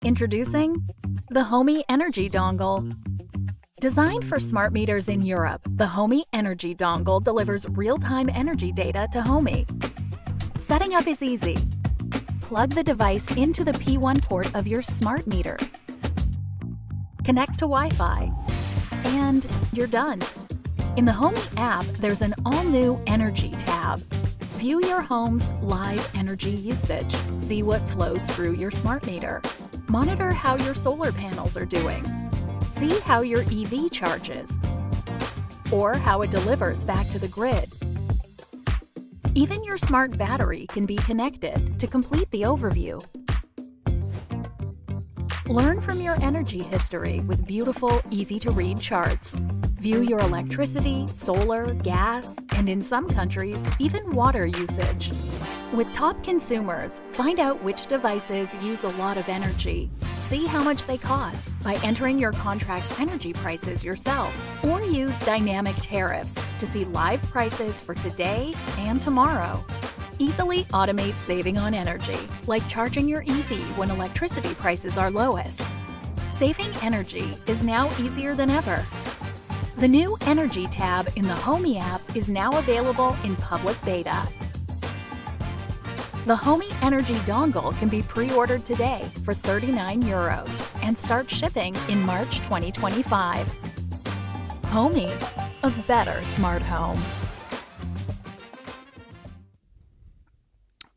Introducing the Homey Energy Dongle. Designed for smart meters in Europe, the Homey Energy Dongle delivers real-time energy data to Homey. Setting up is easy. Plug the device into the P1 port of your smart meter. Connect to Wi-Fi, and you're done. In the Homey app, there's an all-new Energy tab. View your home's live energy usage. See what flows through your smart meter. Monitor how your solar panels are doing. See how your EV charges, or how it delivers back to the grid. Even your smart battery can be connected to complete the overview. Learn from your energy history with beautiful, easy-to-read charts. View your electricity, solar, gas, and in some countries, even water usage. With top consumers, find out which devices use a lot of energy. See how much they cost by entering your contract's energy prices yourself, or use dynamic tariffs to see live prices for today and tomorrow. Easily automate saving on energy, like charging your EV when electricity prices are lowest. Saving energy is now easier than ever. The new Energy tab in the Homey app is now available in public beta. The Homey Energy Dongle can be pre-ordered today for €39 and start shipping in March 2025. Homey, a better smart home.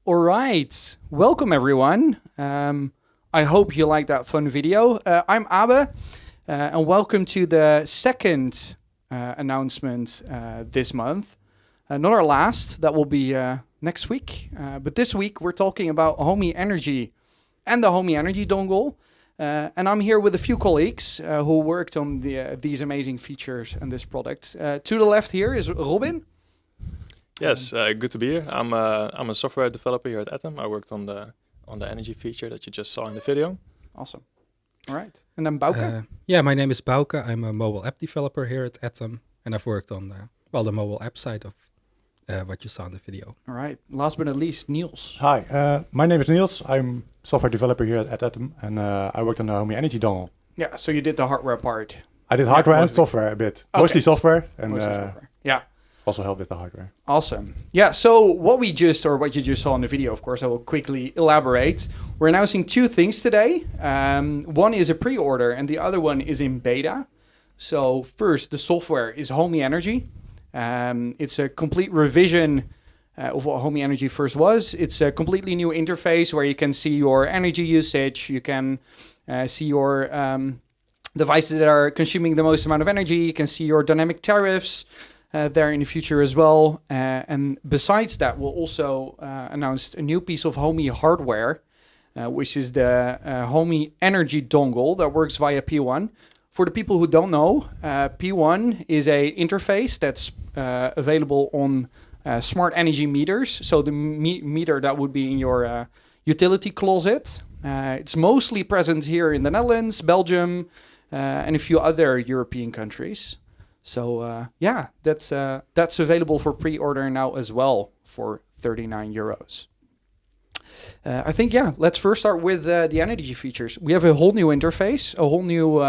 All right, welcome everyone. I hope you liked that fun video. I'm Abe, and welcome to the second announcement this month. Not our last, that will be next week. But this week we're talking about Homey Energy and the Homey Energy Dongle. And I'm here with a few colleagues who worked on these amazing features and this product. To the left here is Robin. Yes, good to be here. I'm a software developer here at Atom. I worked on the energy feature that you just saw in the video. Awesome. All right. And then Bouke? Yeah, my name is Bouke. I'm a mobile app developer here at Atom. And I've worked on the mobile app side of what you saw in the video. All right. Last but not least, Niels. Hi, my name is Niels. I'm software developer here at Atom, and I worked on the Homey Energy Dongle. Yeah, so you did the hardware part. I did hardware and software a bit. Okay. Mostly software, and Mostly software. Yeah. Also help with the hardware. Awesome. Yeah, so what you just saw in the video, of course, I will quickly elaborate. We're announcing two things today. One is a pre-order, and the other one is in beta. So first, the software is Homey Energy. It's a complete revision of what Homey Energy first was. It's a completely new interface where you can see your energy usage. You can see your devices that are consuming the most amount of energy. You can see your dynamic tariffs there in the future as well. And besides that, we'll also announce a new piece of Homey hardware, which is the Homey Energy Dongle that works via P1. For the people who don't know, P1 is a interface that's available on smart energy meters. So the meter that would be in your utility closet. It's mostly present here in the Netherlands, Belgium, and a few other European countries. So yeah, that's available for pre-order now as well for 39 euros. I think, yeah, let's first start with the energy features. We have a whole new interface, a whole new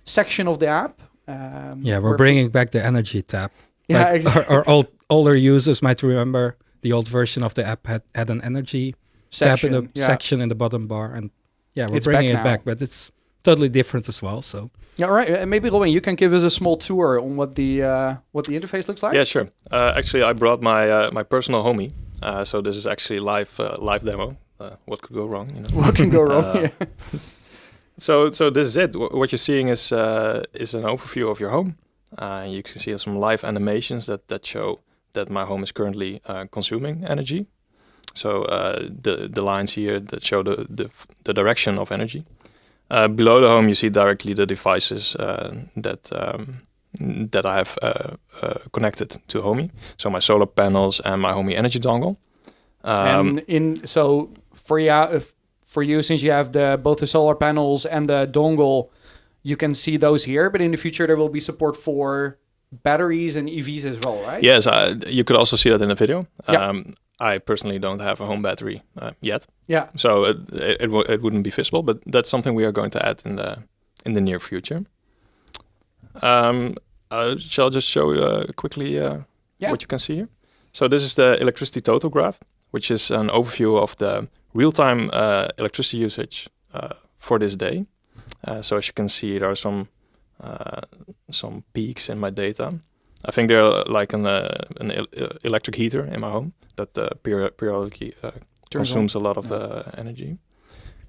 section of the app. Yeah, we're bringing back the energy tab. Yeah, Like exactly. our older users might remember the old version of the app had an energy tab in the section in the bottom bar. And yeah, we're It's bringing back it now. back, but it's totally different as well. So Yeah, all right. Maybe Robin, you can give us a small tour on what the interface looks like. Yeah, sure. Actually, I brought my my personal Homey. So this is actually live demo. What could go wrong? You know? What can go wrong? Yeah. So this is it. What you're seeing is an overview of your home. You can see some live animations that show that my home is currently consuming energy. So the lines here that show the direction of energy. Below the home, you see directly the devices that I have connected to Homey. So my solar panels and my Homey Energy Dongle. So for you, since you have both the solar panels and the dongle, you can see those here. But in the future, there will be support for batteries and EVs as well, right? Yes, you could also see that in the video. Yeah. I personally don't have a home battery yet, Yeah. so it wouldn't be visible. But that's something we are going to add in the near future. Shall I just show you quickly what you can see here? So this is the electricity total graph, which is an overview of the real-time electricity usage for this day. So as you can see, there are some peaks in my data. I think they're like an electric heater in my home that periodically consumes a lot of the energy.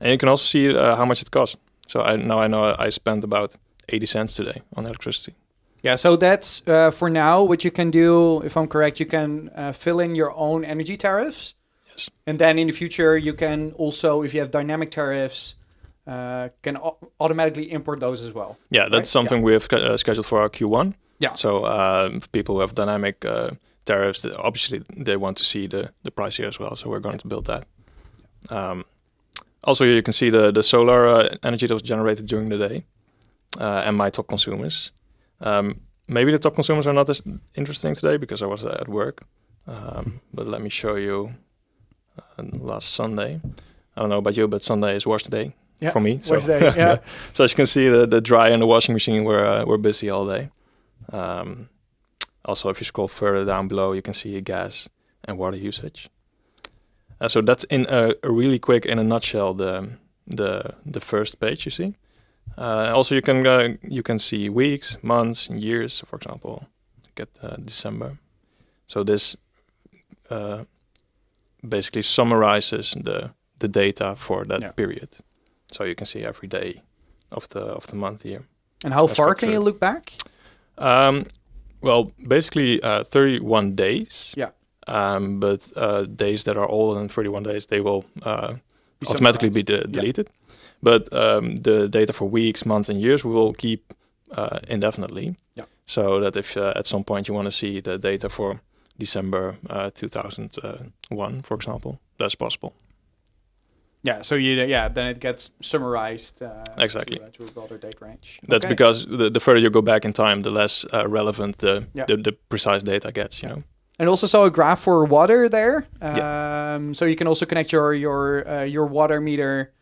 And you can also see how much it costs. So I know I spent about 80 cents today on electricity. Yeah, so that's for now what you can do. If I'm correct, you can fill in your own energy tariffs. Yes. And then in the future, you can also, if you have dynamic tariffs, can automatically import those as well. Yeah, that's right? something we have scheduled for our Q1. Yeah. So people who have dynamic tariffs, obviously they want to see the price here as well. So we're going to build that. Also, here you can see the solar energy that was generated during the day and my top consumers. Maybe the top consumers are not as interesting today because I was at work. But let me show you last Sunday. I don't know about you, but Sunday is wash day for me. Wash day, yeah. So as you can see, the dryer and the washing machine were busy all day. Also, if you scroll further down below, you can see gas and water usage. So that's in a really quick, in a nutshell, the first page you see. Also, you can see weeks, months, and years. For example, get December. So this basically summarizes the data for that period. So you can see every day of the month here. And how far can you look back? Well, basically 31 days. Yeah. But days that are older than 31 days, they will automatically be deleted. But the data for weeks, months, and years we will keep indefinitely. Yeah. So that if at some point you want to see the data for December 2001, for example, that's possible. Yeah, so then it gets summarized Exactly. to a broader date range. That's Okay. because the further you go back in time, the less relevant the precise data gets, you know. And also saw a graph for water there. So you can also connect your water meter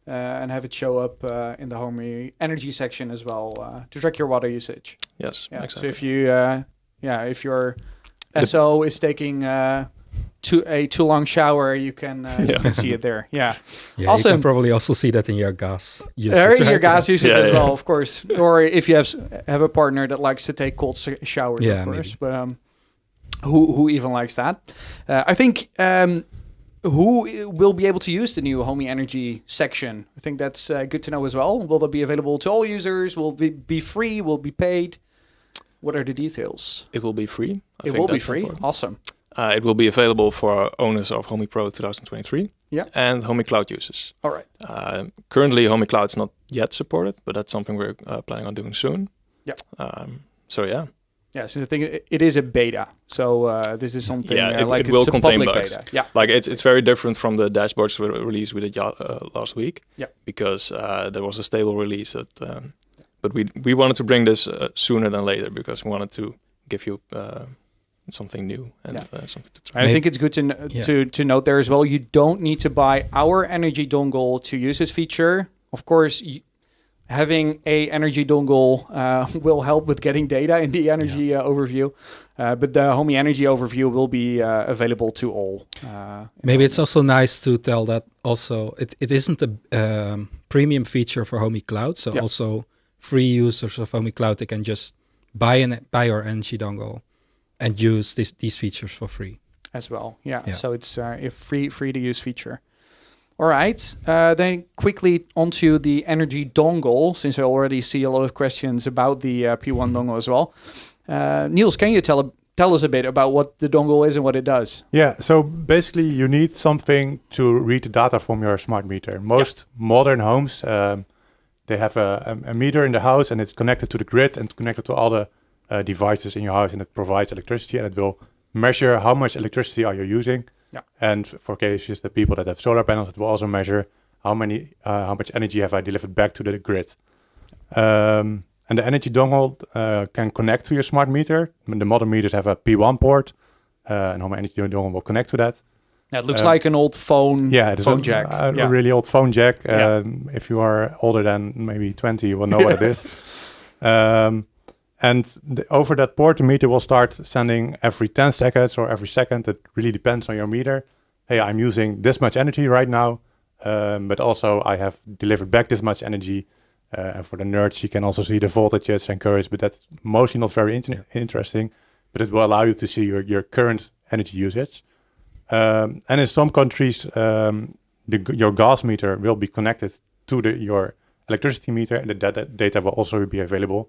and have it show up in the Homey energy section as well to track your water usage. Yes, Yeah. exactly. So if your SO is taking a too long shower, you can see it there. Yeah. yeah, Also- you can probably also see that in your gas usage. There your right? gas usage Yeah, as yeah. well, of course. Or if you have a partner that likes to take cold showers, Yeah, of course. maybe. But who even likes that? I think who will be able to use the new Homey Energy section? I think that's good to know as well. Will that be available to all users? Will it be free? Will it be paid? What are the details? It will be free. I It think will be that's free. important. Awesome. It will be available for owners of Homey Pro 2023 and Homey Cloud users. All right. Currently, Homey Cloud is not yet supported, but that's something we're planning on doing soon. Yeah. So yeah. Yeah, so I think it is a beta. So this is something it it's will a contain public bugs. beta. Yeah. Like it's very different from the dashboards release we did last week. Yeah. Because there was a stable release that But we wanted to bring this sooner than later because we wanted to give you something new and something to try. I think it's good to note there as well. You don't need to buy our energy dongle to use this feature. Of course, having a energy dongle will help with getting data in the energy overview, but the Homey energy overview will be available to all. Maybe it's also nice to tell that also it isn't a premium feature for Homey Cloud, so also free users of Homey Cloud, they can just buy our energy dongle and use these features for free as well. Yeah. So it's a free to use feature. All right, then quickly onto the energy dongle, since I already see a lot of questions about the P1 dongle as well. Niels, can you tell us a bit about what the dongle is and what it does? Yeah, so basically you need something to read the data from your smart meter. Most modern homes, they have a meter in the house and it's connected to the grid and connected to all the devices in your house, and it provides electricity and it will measure how much electricity are you using. Yeah. And for cases, the people that have solar panels, it will also measure how much energy have I delivered back to the grid. And the energy dongle can connect to your smart meter. The modern meters have a P1 port, and Homey energy dongle will connect to that. Yeah, it looks like an old phone. Yeah, it is phone jack. A really old phone jack. If you are older than maybe 20, you will know what it is. And over that port, the meter will start sending every 10 seconds or every second. It really depends on your meter. Hey, I'm using this much energy right now, but also I have delivered back this much energy. And for the nerds, you can also see the voltages and currents, but that's mostly not very interesting. But it will allow you to see your current energy usage. And in some countries, your gas meter will be connected to your electricity meter, and that data will also be available.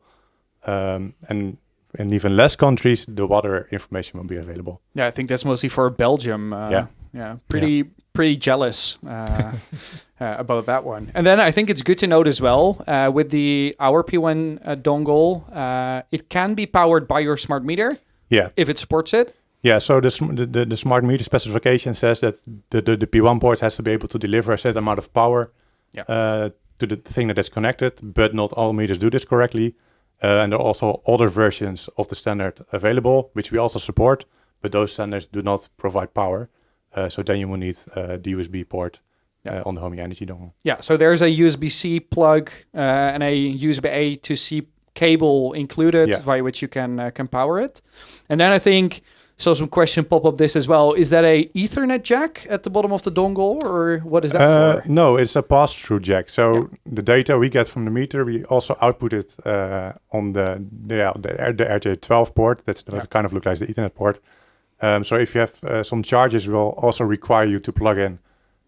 And in even less countries, the water information will be available. Yeah, I think that's mostly for Belgium. Pretty jealous about that one. And then I think it's good to note as well, with our P1 dongle, it can be powered by your smart meter. Yeah, if it supports it. Yeah, so the smart meter specification says that the P1 port has to be able to deliver a certain amount of power to the thing that is connected, but not all meters do this correctly. And there are also older versions of the standard available, which we also support, but those standards do not provide power. So then you will need the USB port on the Homey energy dongle. Yeah, so there's a USB-C plug and a USB-A to C cable included via which you can power it. And then I think, so some question pop up this as well. Is that a Ethernet jack at the bottom of the dongle, or what is that for? No, it's a pass-through jack. So the data we get from the meter, we also output it on the RJ12 port. That's kind of looks like the Ethernet port. So if you have some charges, will also require you to plug in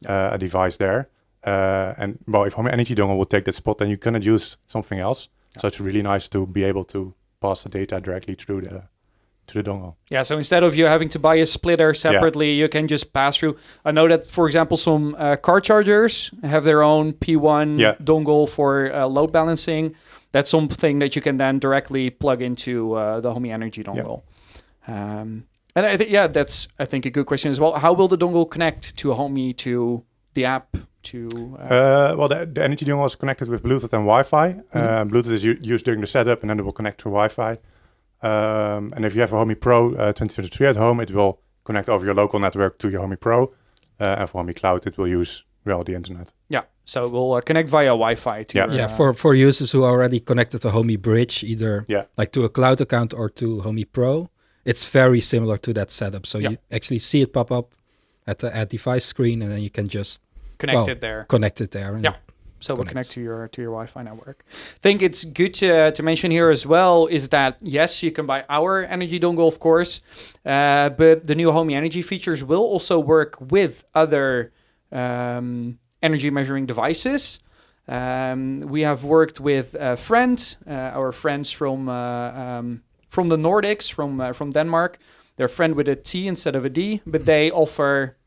a device there. And well, if Homey energy dongle will take that spot, then you cannot use something else. So it's really nice to be able to pass the data directly through to the dongle. Yeah, so instead of you having to buy a splitter separately, you can just pass through. I know that, for example, some car chargers have their own P1 dongle for load balancing. That's something that you can then directly plug into the Homey energy dongle. And I think, that's, I think, a good question as well. How will the dongle connect to Homey, to the app? Well, the energy dongle is connected with Bluetooth and Wi-Fi. Bluetooth is used during the setup, and then it will connect to Wi-Fi. And if you have a Homey Pro 2023 at home, it will connect over your local network to your Homey Pro. And for Homey Cloud, it will use the internet. Yeah, so it will connect via Wi-Fi to for users who are already connected to Homey Bridge, either like to a cloud account or to Homey Pro, it's very similar to that setup. So you actually see it pop up at the add device screen, and then you can just connect it there. And so we'll connect to your Wi-Fi network. I think it's good to mention here as well is that, yes, you can buy our energy dongle, of course, but the new Homey energy features will also work with other energy measuring devices. We have worked with our friends from the Nordics, from Denmark. They're a friend with a T instead of a D, but they offer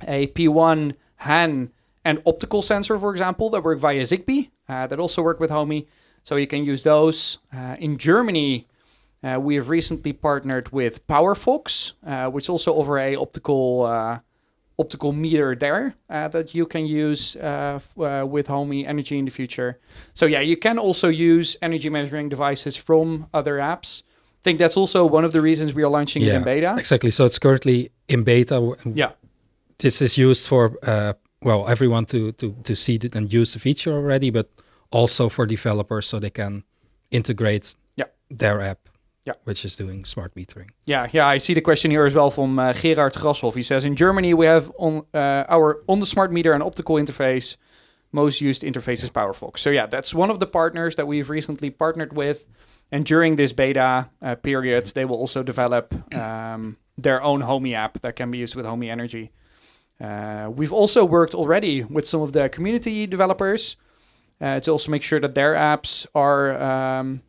a P1 HAN and optical sensor, for example, that work via Zigbee, that also work with Homey. So you can use those. In Germany, we have recently partnered with PowerFox, which also offer a optical optical meter there that you can use with Homey Energy in the future. So yeah, you can also use energy measuring devices from other apps. I think that's also one of the reasons we are launching it in beta. Exactly. So it's currently in beta. Yeah. This is used for everyone to see it and use the feature already, but also for developers so they can integrate their app, which is doing smart metering. Yeah. I see the question here as well from Gerard Grashoff. He says, in Germany, we have on the smart meter and optical interface, most used interface is PowerFox. So yeah, that's one of the partners that we've recently partnered with. And during this beta period, they will also develop their own Homey app that can be used with Homey Energy. We've also worked already with some of the community developers to also make sure that their apps are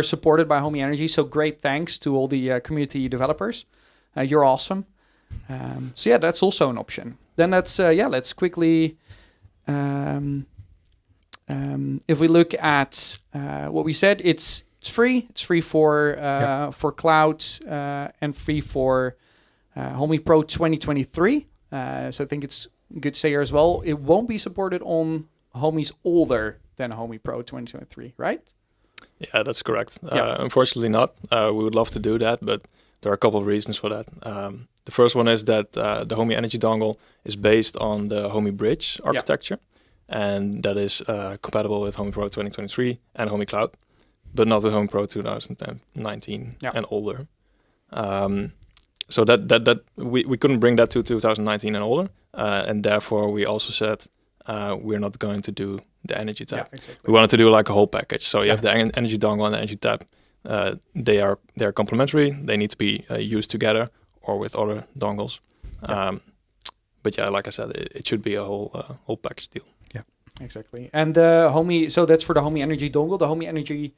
supported by Homey Energy. So great thanks to all the community developers. You're awesome. So yeah, that's also an option. Then let's quickly, if we look at what we said, it's free. It's free for cloud and free for Homey Pro 2023. So I think it's good to say here as well, it won't be supported on Homey's older than Homey Pro 2023, right? Yeah, that's correct. Unfortunately not. We would love to do that, but there are a couple of reasons for that. The first one is that the Homey Energy dongle is based on the Homey Bridge architecture, and that is compatible with Homey Pro 2023 and Homey Cloud, but not with Homey Pro 2019 and older. So that we couldn't bring that to 2019 and older, and therefore we also said we're not going to do the energy tab. Yeah, exactly. We wanted to do like a whole package. So you have the energy dongle and the energy tab. They're complementary. They need to be used together or with other dongles. But yeah, like I said, it should be a whole package deal. Yeah, exactly. And the Homey, so that's for the Homey Energy dongle. The Homey Energy,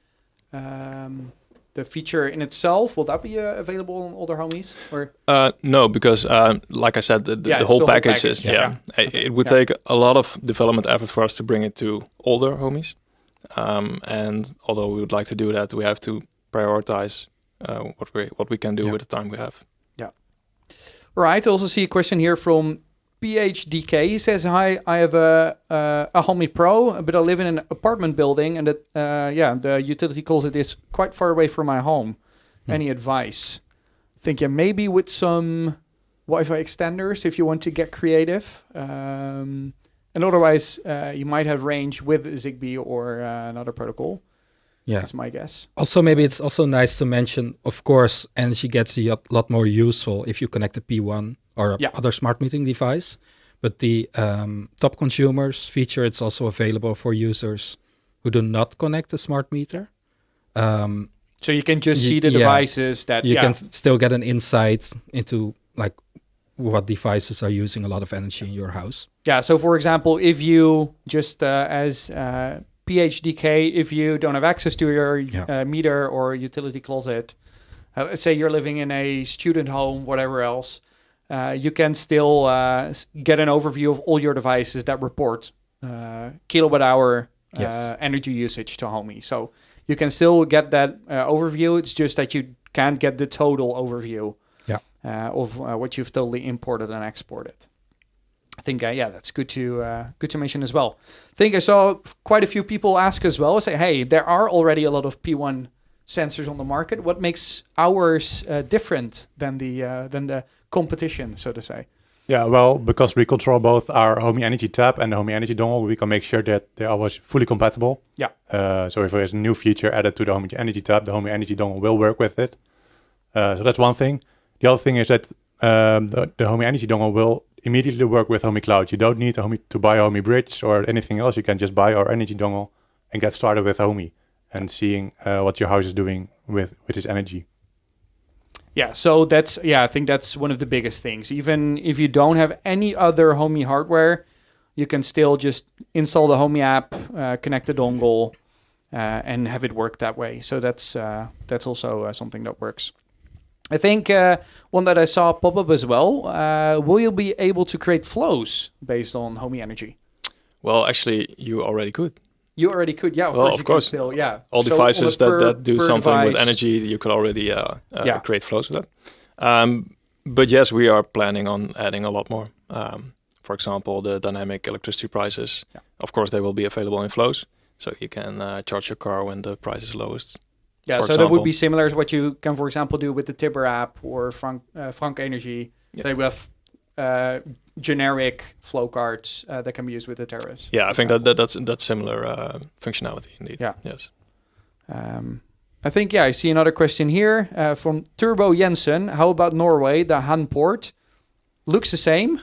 the feature in itself, will that be available on older Homeys? Or no, because like I said, the whole package is it would take a lot of development effort for us to bring it to older Homeys. And although we would like to do that, we have to prioritize what we can do with the time we have. Yeah. Right. I also see a question here from PHDK. He says, "Hi, I have a Homey Pro, but I live in an apartment building, and the utility calls it is quite far away from my home. Any advice?" I think maybe with some Wi-Fi extenders if you want to get creative. And otherwise, you might have range with Zigbee or another protocol. Yeah, that's my guess. Also, maybe it's also nice to mention, of course, energy gets a lot more useful if you connect a P1 or other smart metering device. But the top consumers feature, it's also available for users who do not connect a smart meter. So you can just see the devices that... You can still get an insight into like what devices are using a lot of energy in your house. Yeah, so for example, if you just as PHDK, if you don't have access to your meter or utility closet, let's say you're living in a student home, whatever else, you can still get an overview of all your devices that report kilowatt hour energy usage to Homey. So you can still get that overview. It's just that you can't get the total overview of what you've totally imported and exported. I think, that's good to mention as well. I think I saw quite a few people ask as well, say, hey, there are already a lot of P1 sensors on the market. What makes ours different than the competition, so to say? Yeah, well, because we control both our Homey Energy tab and the Homey Energy dongle, we can make sure that they're always fully compatible. Yeah. So if there's a new feature added to the Homey Energy tab, the Homey Energy dongle will work with it. So that's one thing. The other thing is that the Homey Energy dongle will immediately work with Homey Cloud. You don't need to buy a Homey Bridge or anything else. You can just buy our Energy dongle and get started with Homey and seeing what your house is doing with its energy. Yeah, so I think that's one of the biggest things. Even if you don't have any other Homey hardware, you can still just install the Homey app, connect the dongle, and have it work that way. So that's also something that works. I think one that I saw pop up as well, will you be able to create flows based on Homey Energy? Well, actually, you already could. You already could, yeah. Of course. Still, yeah. All devices that do something with energy, you could already create flows with that. But yes, we are planning on adding a lot more. For example, the dynamic electricity prices. Yeah. Of course, they will be available in flows, so you can charge your car when the price is lowest. Yeah, for so that example. would be similar to what you can, for example, do with the Tibber app or Frank Energy. Yeah. So we have generic flow cards that can be used with the tariffs. Yeah, I for think example. that's similar functionality indeed. Yeah. Yes. I think, I see another question here from Turbo Jensen. How about Norway? The Han port looks the same.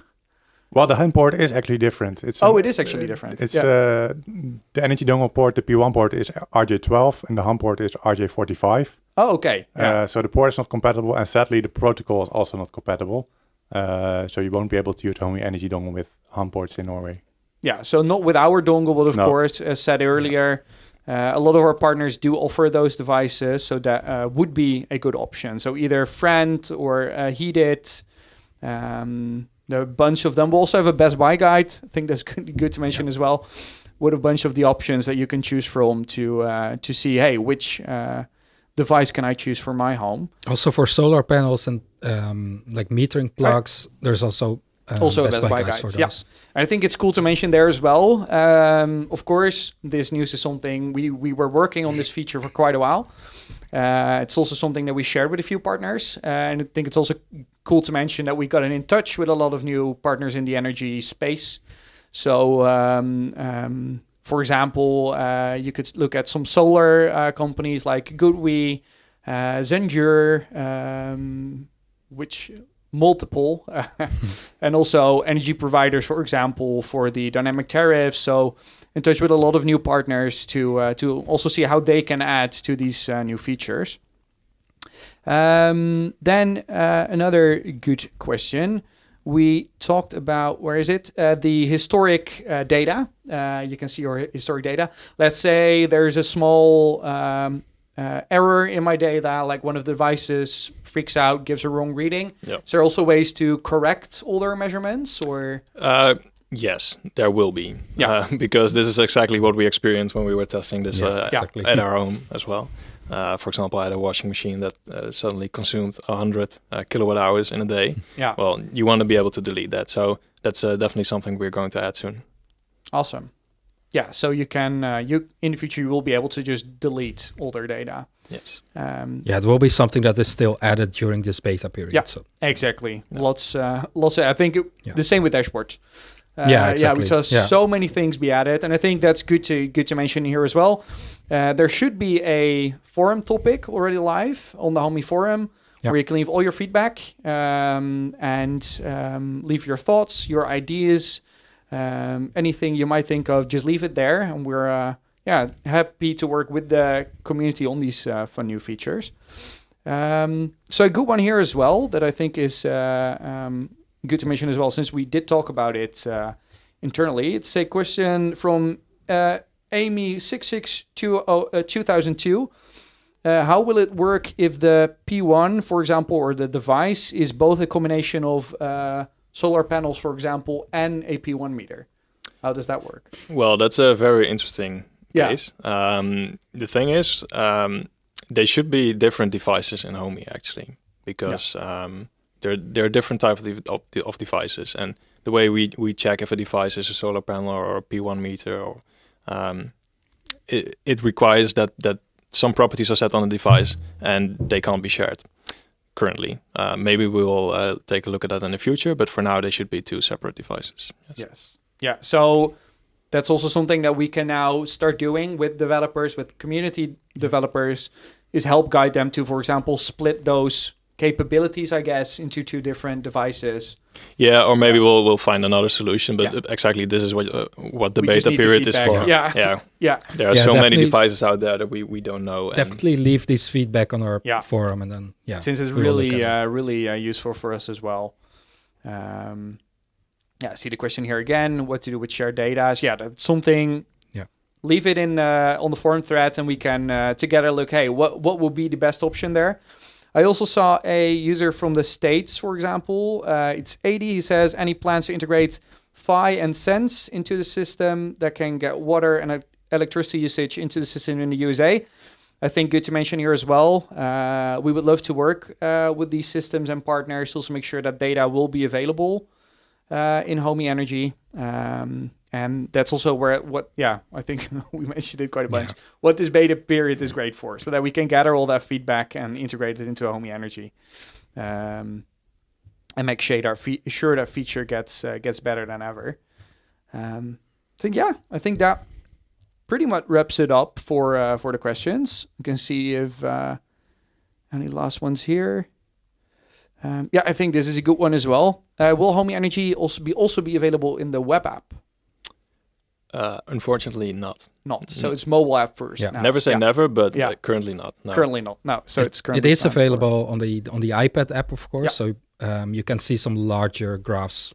Well, the Han port is actually different. It's It is actually different. It's the energy dongle port, the P1 port is RJ12 and the Han port is RJ45. Oh, okay. Yeah. So the port is not compatible, and sadly the protocol is also not compatible. So you won't be able to use Homey energy dongle with Han ports in Norway. Yeah, so not with our dongle, but of No. course, as said earlier, a lot of our partners do offer those devices, so that would be a good option. So either Friend or Heated, there are a bunch of them. We also have a Best Buy guide. I think that's good to mention as well, with a bunch of the options that you can choose from to see, hey, which device can I choose for my home? Also for solar panels and like metering plugs, there's also Also a Best Best Buy Buy guides guide. for Yeah. those. I think it's cool to mention there as well. Of course, this news is something we were working on this feature for quite a while. It's also something that we shared with a few partners. And I think it's also cool to mention that we got in touch with a lot of new partners in the energy space. So, for example, you could look at some solar companies like Goodwe, Zendure, which multiple, and also energy providers, for example, for the dynamic tariffs. So in touch with a lot of new partners to also see how they can add to these new features. Then another good question. We talked about, where is it? The historic data. You can see your historic data. Let's say there's a small error in my data, like one of the devices freaks out, gives a wrong reading. Yep. Is there also ways to correct all their measurements, or? Yes, there will be. Yeah. Because this is exactly what we experienced when we were testing this exactly. at our home as well. For example, I had a washing machine that suddenly consumed 100 kilowatt hours in a day. Yeah. Well, you want to be able to delete that. So that's definitely something we're going to add soon. Awesome. Yeah, so you can, in the future, you will be able to just delete all their data. Yes. Yeah, it will be something that is still added during this beta period. Yeah. So. Exactly. Yeah. Lots. I think the same with dashboards. Yeah, exactly. Yeah, we saw so many things be added, and I think that's good to mention here as well. There should be a forum topic already live on the Homey forum where you can leave all your feedback and leave your thoughts, your ideas, anything you might think of. Just leave it there, and we're happy to work with the community on these fun new features. So a good one here as well that I think is good to mention as well, since we did talk about it internally. It's a question from Amy6622002. How will it work if the P1, for example, or the device is both a combination of solar panels, for example, and a P1 meter? How does that work? Well, that's a very interesting case. The thing is, they should be different devices in Homey actually, because there are different types of devices, and the way we check if a device is a solar panel or a P1 meter, or it requires that some properties are set on the device and they can't be shared currently. Maybe we will take a look at that in the future, but for now they should be two separate devices. Yes. Yeah. So that's also something that we can now start doing with developers, with community developers, is help guide them to, for example, split those capabilities, I guess, into two different devices. Yeah, or maybe we'll find another solution, but exactly this is what the We just beta need the period is feedback. for. Yeah. There are so many devices out there that we don't know. Definitely leave this feedback on our forum, and then since it's really useful for us as well. I see the question here again. What to do with shared data? Yeah, that's something. Yeah, leave it in on the forum threads, and we can together look. Hey, what will be the best option there? I also saw a user from the States, for example. It's 80. He says, any plans to integrate Phi and Sense into the system that can get water and electricity usage into the system in the USA? I think good to mention here as well, we would love to work with these systems and partners, also make sure that data will be available in Homey Energy. And that's also where I think we mentioned it quite a bunch. What this beta period is great for, so that we can gather all that feedback and integrate it into Homey Energy, and make sure that feature gets better than ever. I think that pretty much wraps it up for the questions. You can see if any last ones here. I think this is a good one as well. Will Homey Energy also be available in the web app? Unfortunately, not. So it's mobile app first. Yeah. Now. Never say never, but currently not. No. Currently not. No. So it's currently it is available on the iPad app, of course. So you can see some larger graphs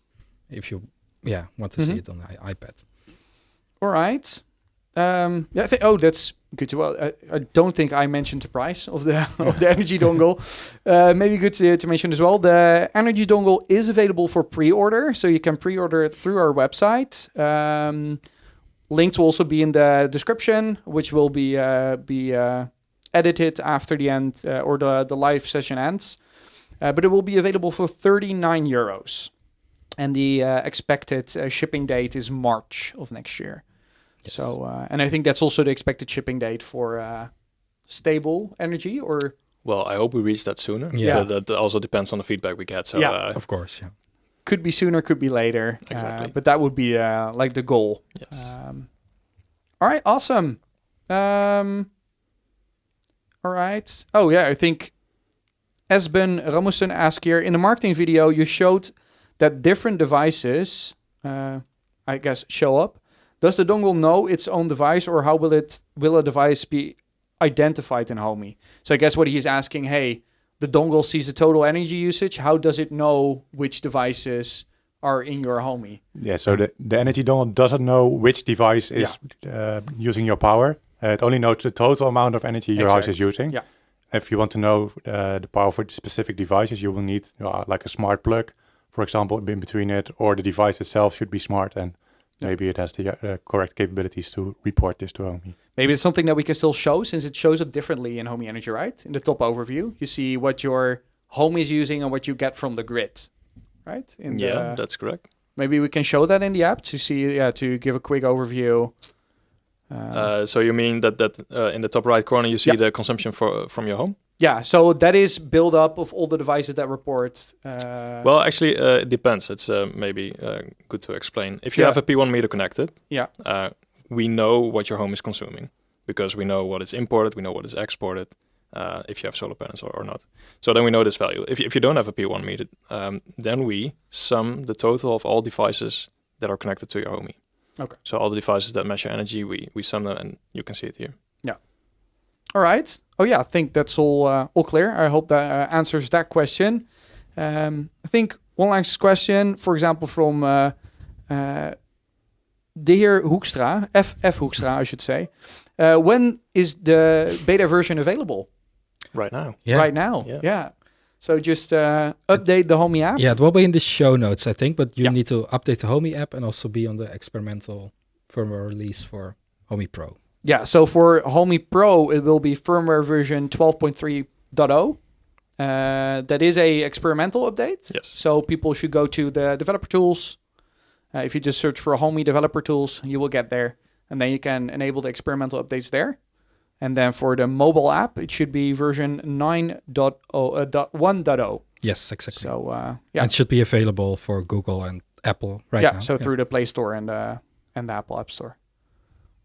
if you want to see it on the iPad. All right. I think. Oh, that's good to well. I don't think I mentioned the price of the Energy Dongle. Maybe good to mention as well. The Energy Dongle is available for pre-order, so you can pre-order it through our website. Links will also be in the description, which will be edited after the end or the live session ends. But it will be available for €39, and the expected shipping date is March of next year. Yes. So, and I think that's also the expected shipping date for stable energy, or... Well, I hope we reach that sooner. Yeah. That also depends on the feedback we get. So, of course, yeah. Could be sooner, could be later. Exactly. But that would be like the goal. Yes. All right, awesome. All right. Oh, yeah, I think Esben Ramussen asked here, in the marketing video, you showed that different devices, I guess, show up. Does the dongle know its own device, or how will a device be identified in Homey? So I guess what he's asking, hey, the dongle sees the total energy usage. How does it know which devices are in your Homey? Yeah, so the energy dongle doesn't know which device is using your power. It only knows the total amount of energy your house is using. Yeah. If you want to know the power for the specific devices, you will need like a smart plug, for example, in between it, or the device itself should be smart, and maybe it has the correct capabilities to report this to Homey. Maybe it's something that we can still show, since it shows up differently in Homey Energy, right? In the top overview, you see what your home is using and what you get from the grid, right? That's correct. Maybe we can show that in the app to see, to give a quick overview. So you mean that in the top right corner you see the consumption from your home? Yeah, so that is build up of all the devices that report. Well, actually, it depends. It's maybe good to explain. If you have a P1 meter connected, we know what your home is consuming, because we know what is imported, we know what is exported, if you have solar panels or not. So then we know this value. If you don't have a P1 meter, then we sum the total of all devices that are connected to your Homey. Okay. So all the devices that measure energy, we sum them, and you can see it here. Yeah. All right. Oh yeah, I think that's all clear. I hope that answers that question. I think one last question, for example, from the heer Hoekstra, F Hoekstra, I should say. When is the beta version available? Right now. Yeah. Right now. Yeah. So just update the Homey app. Yeah, it will be in the show notes, I think, but you need to update the Homey app and also be on the experimental firmware release for Homey Pro. Yeah, so for Homey Pro, it will be firmware version 12.3.0. That is a experimental update. Yes. So people should go to the developer tools. If you just search for Homey developer tools, you will get there. And then you can enable the experimental updates there. And then for the mobile app, it should be version 9.1.0. Yes, exactly. So, and it should be available for Google and Apple right now. Yeah, so through the Play Store and the Apple App Store.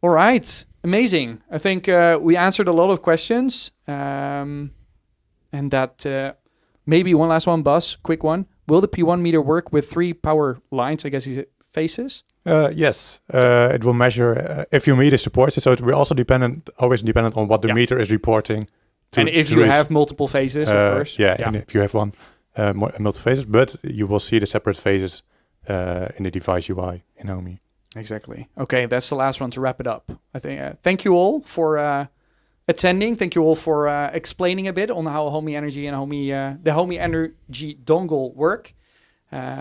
All right. Amazing. I think we answered a lot of questions. And that maybe one last one, Bas, quick one. Will the P1 meter work with 3 power lines, I guess is it phases? Yes, it will measure if your meter supports it. So it will also always dependent on what the meter is reporting. And if you have multiple phases, of course. Yeah, and if you have multiple phases, but you will see the separate phases in the device UI in Homey. Exactly. Okay, that's the last one to wrap it up. I think. Thank you all for attending. Thank you all for explaining a bit on how Homey Energy and the Homey Energy dongle work.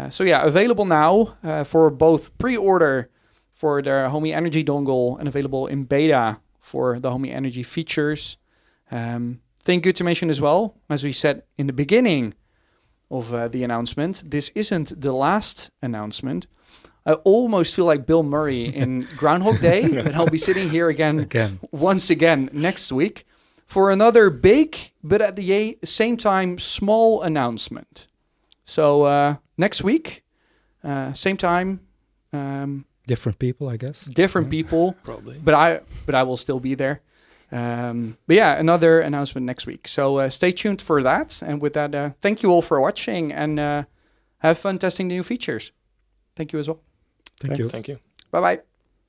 So yeah, available now for both pre-order for the Homey Energy dongle and available in beta for the Homey Energy features. Thing good to mention as well, as we said in the beginning of the announcement, this isn't the last announcement. I almost feel like Bill Murray in Groundhog Day, but I'll be sitting here again once again next week for another big, but at the same time, small announcement. So next week, same time. Different people, I guess. Different people. Probably. But I will still be there. But yeah, another announcement next week. So stay tuned for that. And with that, thank you all for watching and have fun testing the new features. Thank you as well. Thank you. Thank you. Bye-bye.